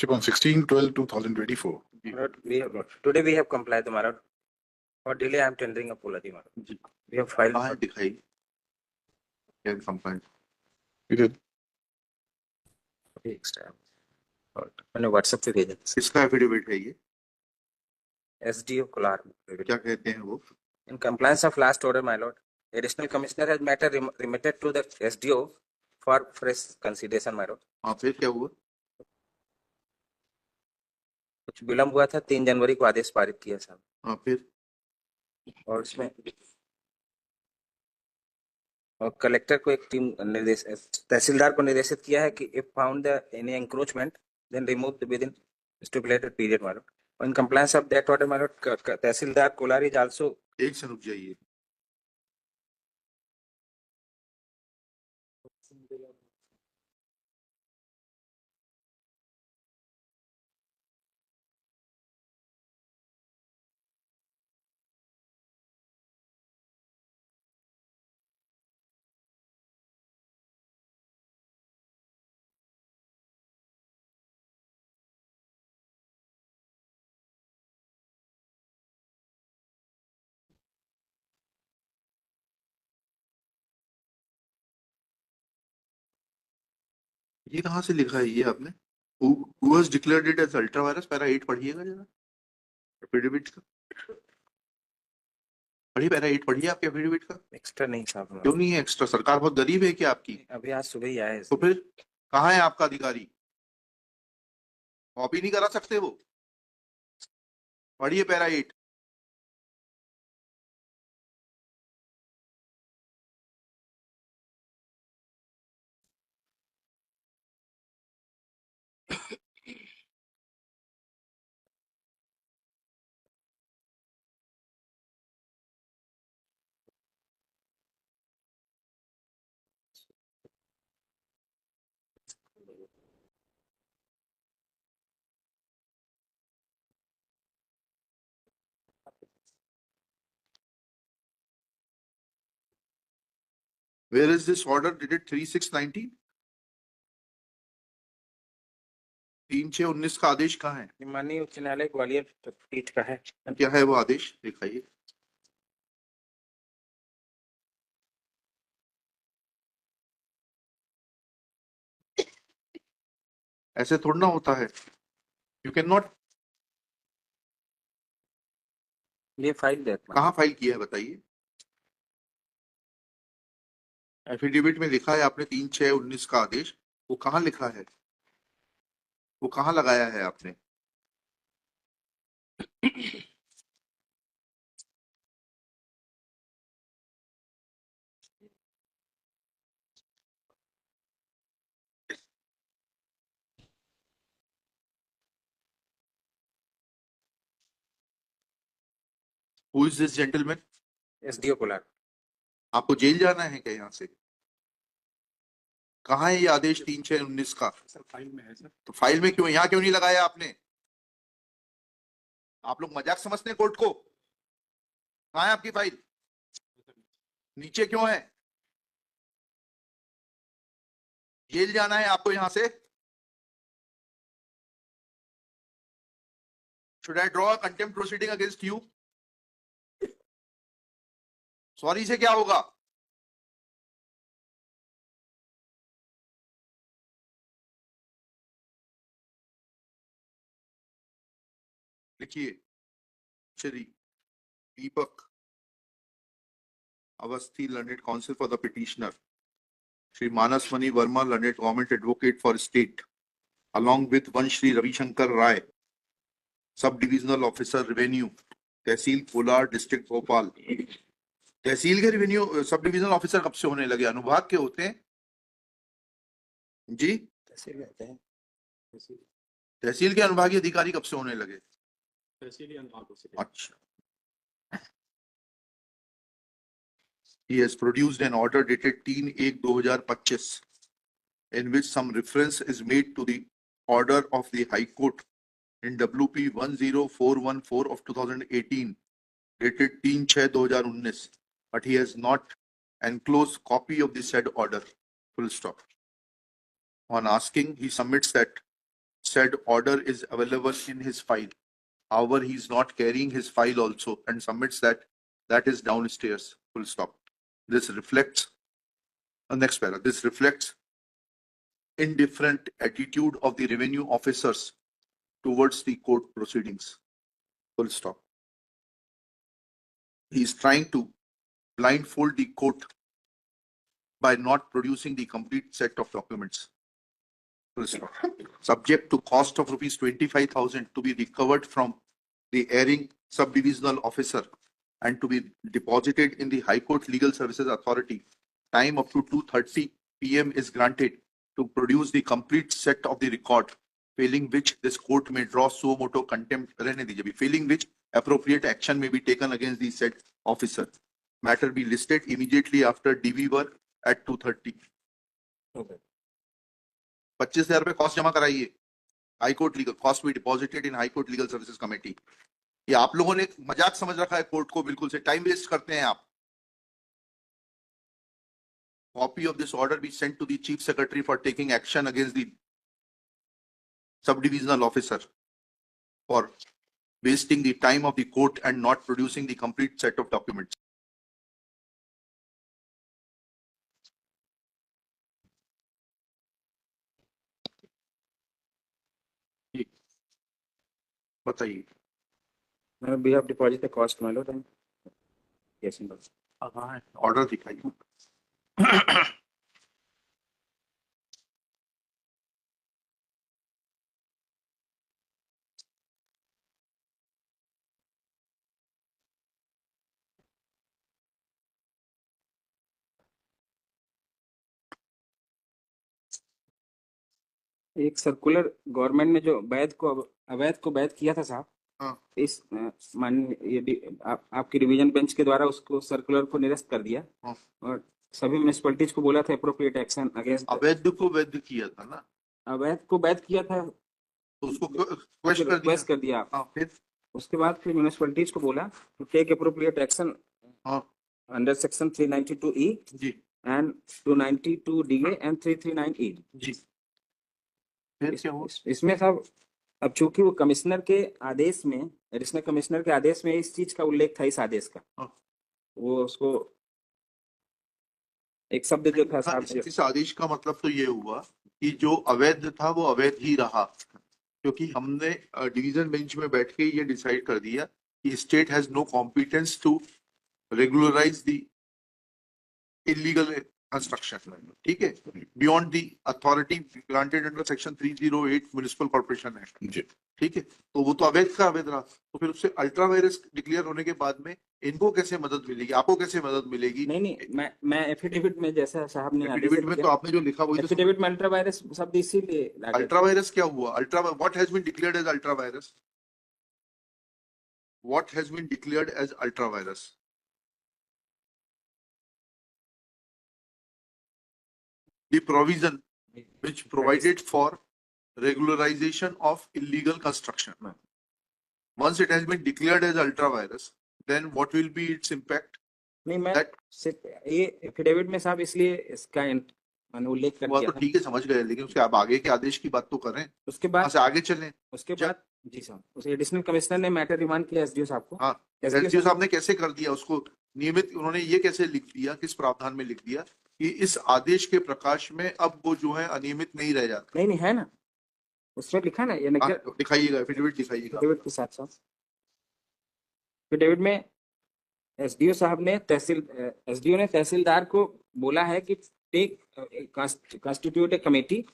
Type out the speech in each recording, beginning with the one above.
Chip on 16/12/2024. Today we have complied the Marad. For delay, I am tendering apology, Marad. We have filed. कहाँ है दिखाई? क्या complaint? We did. Extra. मैंने WhatsApp पे भेजा था. किसका एफिडेविट है ये? SDO Kolar. क्या कहते हैं वो? In compliance of last order, my lord, additional commissioner has matter remitted to the SDO for fresh consideration, my lord. हाँ, फिर क्या हुआ? कुछ विलंब हुआ था, 3 जनवरी को आदेश पारित किया साहब. हाँ, फिर और इसमें और कलेक्टर को एक टीम निर्देश तहसीलदार को निर्देशित किया है कि if found the any encroachment then remove the within stipulated period, my lord. In compliance of that order, my lord, tahsildar Kolar is also. एक से रुक जाइए. ये कहाँ से लिखा है ये आपने? Who was declared it as ultra virus? Para 8 पढ़िएगा जरा. एफिडेविट का पढ़िए, पैरा 8 पढ़िए आपके एफिडेविट का. एक्स्ट्रा नहीं साहब. क्यों नहीं है एक्स्ट्रा? सरकार बहुत गरीब है क्या आपकी? अभी आज सुबह ही आया है. तो फिर कहाँ है आपका अधिकारी? कॉपी नहीं करा सकते वो? पढ़िए para 8. Where is this order dated 3/6/19? 3/6/19 का आदेश कहाँ है? माननीय उच्च न्यायालय ग्वालियर पीठ का है. क्या है वो आदेश? दिखाइए. ऐसे थोड़ा ना होता है. You can not. ये फाइल दे. कहाँ फाइल किया है बताइए. एफिडेविट में लिखा है आपने 3/6/19 का आदेश. वो कहाँ लिखा है? वो कहाँ लगाया है आपने? Who is this gentleman? SDO Kolar. आपको जेल जाना है क्या यहाँ से? कहाँ है ये आदेश 3/6/19 का? सर फाइल में है सर. तो फाइल में क्यों, यहाँ क्यों नहीं लगाया आपने? आप लोग मजाक समझते हैं कोर्ट को? कहाँ है आपकी फाइल? नीचे क्यों है? जेल जाना है आपको यहाँ से? Should I draw a contempt proceeding against you? Sorry से क्या होगा? लिखिए. Shri Deepak Awasthi, learned counsel for the petitioner. Shri Manaswani Verma, learned government advocate for state, along with one Shri Ravi Shankar Rai, sub-divisional officer revenue, tehsil Kolar, district Bhopal. तहसील के revenue sub divisional officer कब से होने लगे? अनुभाग के होते हैं जी. तहसील के अनुभागीय अधिकारी कब से होने लगे? तहसीली अनुभागों से. अच्छा. He has produced an order dated 3/1/2025 in which some reference is made to the order of the High Court in WP 10414 of 2018 dated 3/6/2019, but he has not enclosed copy of the said order. Full stop. On asking, he submits that said order is available in his file. However, he is not carrying his file also and submits that is downstairs. Full stop. This reflects, next paragraph, this reflects indifferent attitude of the revenue officers towards the court proceedings. Full stop. He is trying to blindfold the court by not producing the complete set of documents. Full stop. Subject to cost of rupees 25,000 to be recovered from the erring subdivisional officer and to be deposited in the High Court Legal Services Authority. Time up to 2:30 p.m. is granted to produce the complete set of the record, failing which this court may draw suo motu contempt, failing which appropriate action may be taken against the said officer. Matter be listed immediately after DV work at 2:30. Okay. 25,000 रुपए cost जमा कराइए. High court legal cost भी deposited in high court legal services committee. ये आप लोगों ने मजाक समझ रखा है कोर्ट को, बिल्कुल से टाइम वेस्ट करते हैं आप. Copy of this order be sent to the chief secretary for taking action against the subdivisional officer for wasting the time of the court and not producing the complete set of documents. बताइए. We have deposited the cost, my lord. And yes, in order दिखाइए. एक circular government ने जो अवैध को वैध किया था साहब, हाँ. इस आपकी डिवीजन बेंच के द्वारा उसको सर्कुलर को निरस्त कर दिया. हाँ. और सभी म्युनिसिपैलिटीज को बोला था अप्रोप्रिएट एक्शन अगेंस्ट. अवैध को वैध किया था ना, अवैध को वैध किया था तो उसको क्वेश्चन कर दिया. हाँ, फिर उसके बाद फिर म्युनिसिपैलिटीज को बोला to take appropriate action under section 392E G and 292DA and 339E. जी. फिर क्या हुआ? इसमें साहब अब चूंकि वो कमिश्नर के आदेश में, एडिशनल कमिश्नर के आदेश में इस चीज का उल्लेख था, इस आदेश का, वो उसको एक शब्द जो था साहब, इस आदेश का मतलब तो ये हुआ कि जो अवैध था वो अवैध ही रहा, क्योंकि हमने डिवीजन बेंच में बैठ के ये डिसाइड कर दिया कि state has no competence to regularize the illegal construction. ठीक है, beyond the authority granted under section 308 municipal corporation act. ठीक है, तो वो तो अवैध का अवैध रहा. तो फिर उससे अल्ट्रा वायरस डिक्लेयर होने के बाद में इनको कैसे मदद मिलेगी, आपको कैसे मदद मिलेगी? नहीं, मैं एफिडेविट में जैसा साहब ने एफिडेविट में तो आपने जो लिखा वही एफिडेविट में अल्ट्रा वायरस शब्द इसीलिए. अल्ट्रा वायरस क्या हुआ? Ultra what has been declared as ultra vires? What has been declared as ultra vires? The provision which provided for regularization of illegal construction. Once it has been declared as ultra virus, then what will be its impact? नहीं, मैं सिर्फ ये affidavit में साहब इसलिए इसका मैंने उल्लेख कर दिया. तो ठीक है, समझ गए, लेकिन उसके आप आगे के आदेश की बात तो करें. उसके बाद से आगे चलें. उसके बाद जी साहब, उस एडिशनल कमिश्नर ने मैटर रिमांड किया एसडीओ साहब को. हाँ, एसडीओ साहब ने कैसे कर दिया उसको नियमित? उन्होंने ये कैसे लिख दिया, किस प्रावधान में लिख दिया कि इस आदेश के प्रकाश में अब वो जो है अनियमित नहीं रह जाता? नहीं है ना, उसमें लिखा ना, ये दिखाइएगा, एफिडेविट दिखाइएगा. एफिडेविट के साथ एफिडेविट में एसडीओ साहब ने एसडीओ ने तहसीलदार को बोला है कि take constitute a committee,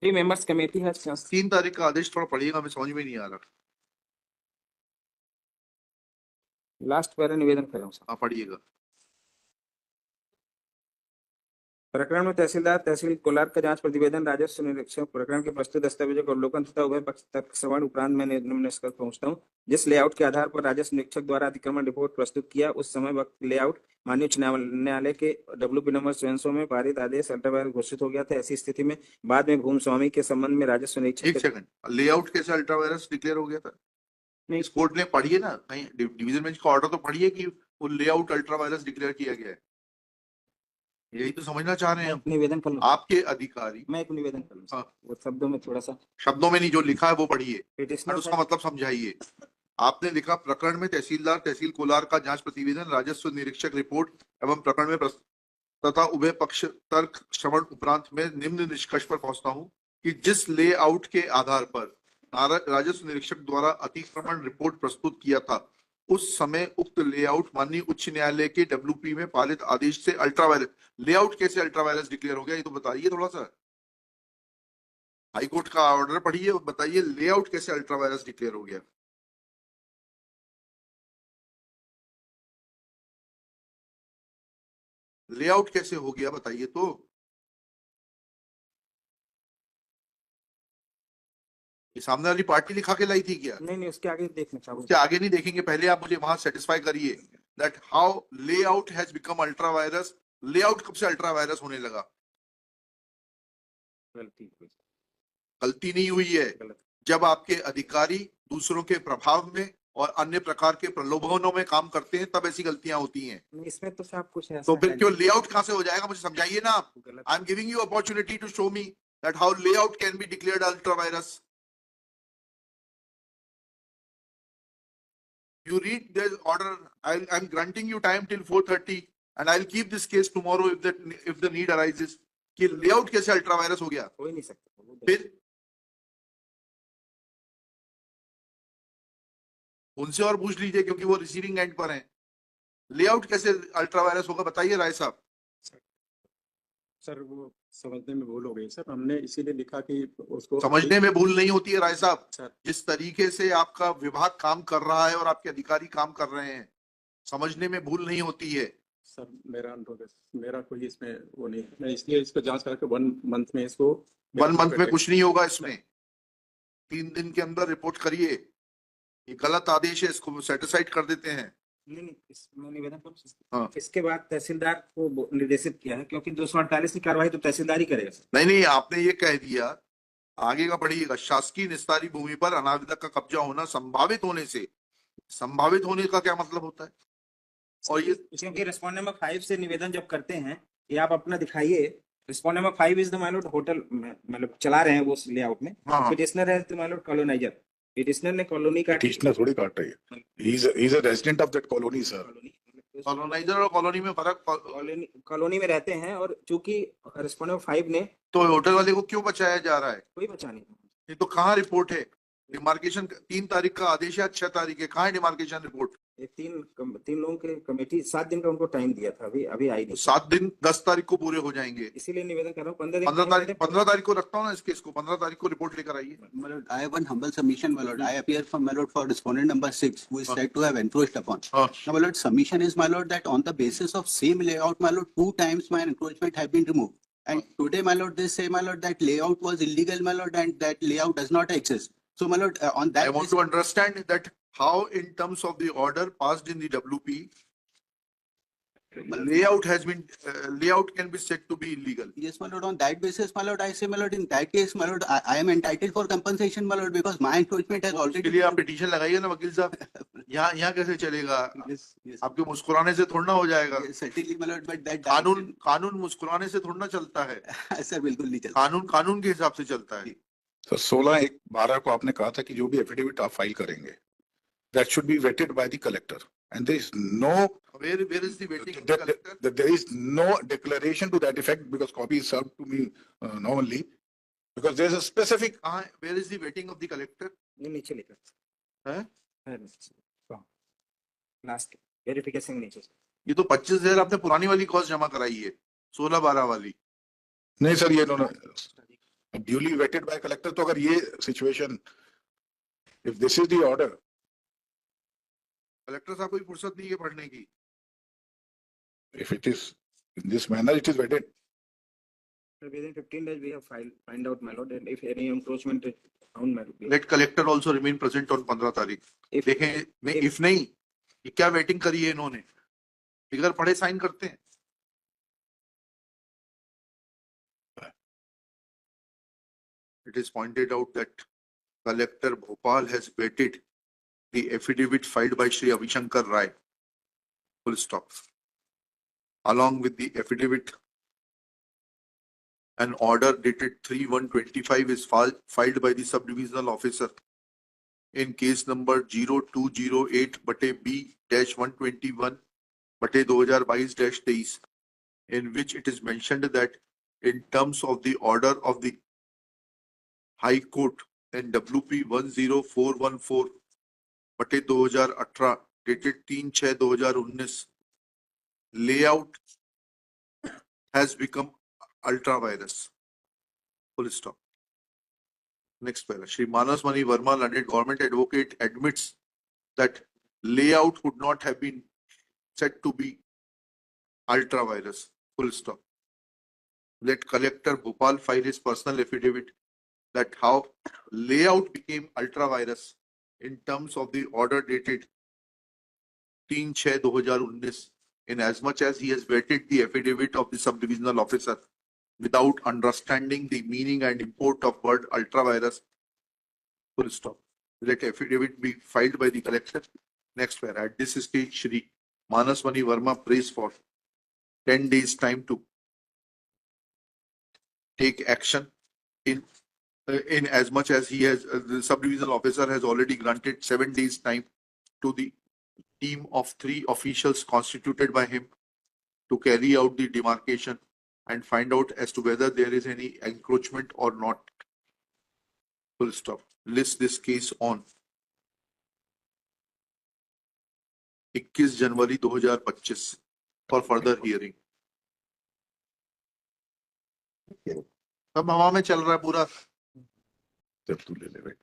3 members committee है. 3 तारीख का आदेश थोड़ा पढ़िएगा, हमें समझ में नहीं आ रहा. लास्ट पैरा निवेदन कर रहा हूँ साहब, पढ़िएगा. प्रकरण में तहसीलदार तहसील कोलार का जांच प्रतिवेदन राजस्व निरीक्षक प्रकरण के प्रस्तुत दस्तावेजों का अवलोकन तथा उभय पक्ष तर्क श्रवण उपरांत मैं निम्न निष्कर्ष पहुंचता हूं. जिस लेआउट के आधार पर राजस्व निरीक्षक द्वारा अतिक्रमण रिपोर्ट प्रस्तुत किया, उस समय वक्त लेआउट माननीय उच्च न्यायालय के WP नंबर 600 में पारित आदेश अल्ट्रा वायरस घोषित हो गया था. ऐसी स्थिति में बाद में भूमि स्वामी के संबंध में राजस्व निरीक्षक. एक सेकंड, लेआउट कैसे अल्ट्रा वायरस डिक्लेयर हो गया था? नहीं, इस कोर्ट ने पढ़िए ना, कहीं डिवीजन बेंच का ऑर्डर तो पढ़िए कि वो लेआउट अल्ट्रा वायरस डिक्लेयर किया गया है. यही तो समझना चाह रहे हैं हम। निवेदन कर लूं, आपके अधिकारी, मैं एक निवेदन कर लूं सर। हाँ। वो शब्दों में थोड़ा सा शब्दों में नहीं, जो लिखा है वो पढ़िए और पिटिशनर उसका मतलब समझाइए। आपने लिखा प्रकरण में तहसीलदार तहसील कोलार का जांच प्रतिवेदन, राजस्व निरीक्षक रिपोर्ट एवं प्रकरण में तथा उभय पक्ष तर्क श्रवण उपरांत में निम्न निष्कर्ष पर पहुंचता हूं कि जिस लेआउट के आधार पर राजस्व निरीक्षक द्वारा अतिक्रमण रिपोर्ट प्रस्तुत किया था, उस समय उक्त लेआउट माननीय उच्च न्यायालय के डब्ल्यूपी में पालित आदेश से अल्ट्रावायरस। लेआउट कैसे अल्ट्रावायरस डिक्लेयर हो गया, ये तो बताइए थोड़ा सा। हाईकोर्ट का ऑर्डर पढ़िए और बताइए लेआउट कैसे अल्ट्रावायरस डिक्लेयर हो गया। लेआउट कैसे हो गया बताइए तो। ये सामने वाली पार्टी लिखा के लाई थी क्या? नहीं नहीं, उसके आगे देखना चाहूंगा। उसके आगे नहीं देखेंगे, पहले आप मुझे वहां सेटिस्फाई करिए that how layout has become ultra vires. Layout कब से अल्ट्रा वायरस होने लगा? गलती नहीं हुई है। जब आपके अधिकारी दूसरों के प्रभाव में और अन्य प्रकार के प्रलोभनों में काम करते हैं तब ऐसी गलतियां होती हैं। इसमें तो साहब कुछ ऐसा तो फिर है क्यों नहीं। लेआउट कहां से हो जाएगा, मुझे समझाइए ना आप। गलत I am giving you opportunity to show me that how layout can be declared ultra vires. You read this order. I'm granting you time till 4:30, and I'll keep this case tomorrow if the need arises. कि layout कैसे ultra vires हो गया? हो ही नहीं सकता। फिर उनसे और पूछ लीजिए क्योंकि वो रिसीविंग एंड पर हैं। लेआउट कैसे अल्ट्रा वायरस होगा बताइए राय साहब। सर वो समझने में भूल हो गई सर, हमने इसीलिए लिखा कि उसको समझने में भूल नहीं होती है राय साहब। सर जिस तरीके से आपका विभाग काम कर रहा है और आपके अधिकारी काम कर रहे हैं, समझने में भूल नहीं होती है। सर मेरा अनुरोध है, मेरा कोई इसमें वो नहीं है, मैं इसलिए इसको जांच करके 1 मंथ में इसको 1 मंथ में कुछ नहीं होगा इसमें। 3 दिन के अंदर रिपोर्ट करिए। ये गलत आदेश है, इसको सेटिसाइड कर देते हैं। नहीं, इसमें निवेदन करूं। हाँ। इसके बाद तहसीलदार को निर्देशित किया है, क्योंकि 248 की कार्रवाई तो तहसीलदार ही करेगा सर। नहीं नहीं, आपने ये कह दिया, आगे का पढ़िएगा। शासकीय निस्तारी भूमि पर अनाविदक का कब्जा होना संभावित होने से। संभावित होने का क्या मतलब होता है? और ये क्योंकि रिस्पोंडेंट नंबर 5 से निवेदन जब करते हैं, ये आप अपना दिखाइए। Respondent number 5 is the my Lord hotel, मतलब चला रहे हैं वो लेआउट में। हाँ। पिटिशनर है माय लॉर्ड कॉलोनाइजर। पिटिशनर ने कॉलोनी का पिटिशनर थोड़ी काट रही है, he's a resident of that colony sir. Coloniser और कॉलोनी में फर्क। कॉलोनी में रहते हैं, और चूंकि रिस्पोंडेंट 5 ने तो होटल वाले को क्यों बचाया जा रहा है? कोई बचा नहीं। ये तो कहाँ रिपोर्ट है? डिमार्केशन 3 तारीख का आदेश है, 6 तारीख है, कहाँ है डिमार्केशन रिपोर्ट? ये तीन लोगों के कमेटी 7 दिन का उनको टाइम दिया था, अभी आई नहीं। 7 दिन 10 तारीख को पूरे हो जाएंगे। इसीलिए निवेदन कर रहा हूँ 15 दिन 15 तारीख को रखता हूँ ना इस केस को। 15 तारीख को रिपोर्ट लेकर आइए। My lord, I have one humble submission, my lord. I appear from my lord for respondent number 6, who is said to have encroached upon. हाँ। Now, my lord, submission is, my lord, that on the basis of same layout, my lord, 2 times my encroachment have been removed. And today, my lord, they say, my lord, that layout was illegal, my lord, and that layout does not exist. So, my lord, on that I want to understand that how in terms of the order passed in the WP, layout has been, layout can be said to be illegal. Yes, my lord, on that basis, my lord, I say, my lord, in that case, my lord, I am entitled for compensation, my lord, because my encroachment has इसके already. लिए आप petition लगाइए ना वकील साहब। यहाँ कैसे चलेगा? Yes, yes. आपके मुस्कुराने से थोड़ा ना हो जाएगा। Yes, certainly, my lord, but that. कानून मुस्कुराने से थोड़ा ना चलता है। सर बिल्कुल नहीं चलता। कानून के हिसाब से चलता है। तो 16/1/12 को आपने कहा था कि जो भी एफिडेविट आप फाइल करेंगे, that should be vetted by the collector, and there is no Where is the waiting of the collector? there is no declaration to that effect, because copy is served to me now only, because there is a specific. Where is the waiting of the collector? ये नीचे लिखा है? Last verification नीचे। ये तो 25,000 आपने पुरानी वाली कॉस्ट जमा कराई है, 16-12 वाली। नहीं सर, ये duly vetted by collector। तो अगर ये situation, if this is the order, collector साहब कोई फुर्सत नहीं है पढ़ने की। if it is in this manner, it is vetted. Within 15 days we have find out, my lord, and if any encroachment is found, my lord. Let collector also remain present on 15 तारीख। देखें नहीं, if नहीं, ये क्या waiting करी है इन्होंने? बिगर पढ़े साइन करते हैं। It is pointed out that collector Bhopal has vetted the affidavit filed by Shri Avishankar Rai, full stop, along with the affidavit an order dated 3/1/25 is filed by the subdivisional officer in case number 0208/B-121/2022, in which it is mentioned that in terms of the order of the High Court in WP 10414/2018 dated 3/6/2019, layout has become ultra virus. Full stop. Next para. Shri Manas Mani Verma, learned government advocate, admits that layout would not have been said to be ultra virus. Full stop. Let Collector Bhopal file his personal affidavit that how layout became ultra virus in terms of the order dated 3/6/2019, in as much as he has vetted the affidavit of the subdivisional officer without understanding the meaning and import of word ultra virus. Full stop. Let affidavit be filed by the collector. Next para. At this stage, Shri Manas Mani Verma prays for 10 days time to take action in as much as he has, the subdivisional officer has already granted 7 days time to the team of 3 officials constituted by him to carry out the demarcation and find out as to whether there is any encroachment or not. Full stop. List this case on 21 January 2025 for further hearing. सब हवा में चल रहा है पूरा. जब तू ले ले भाई.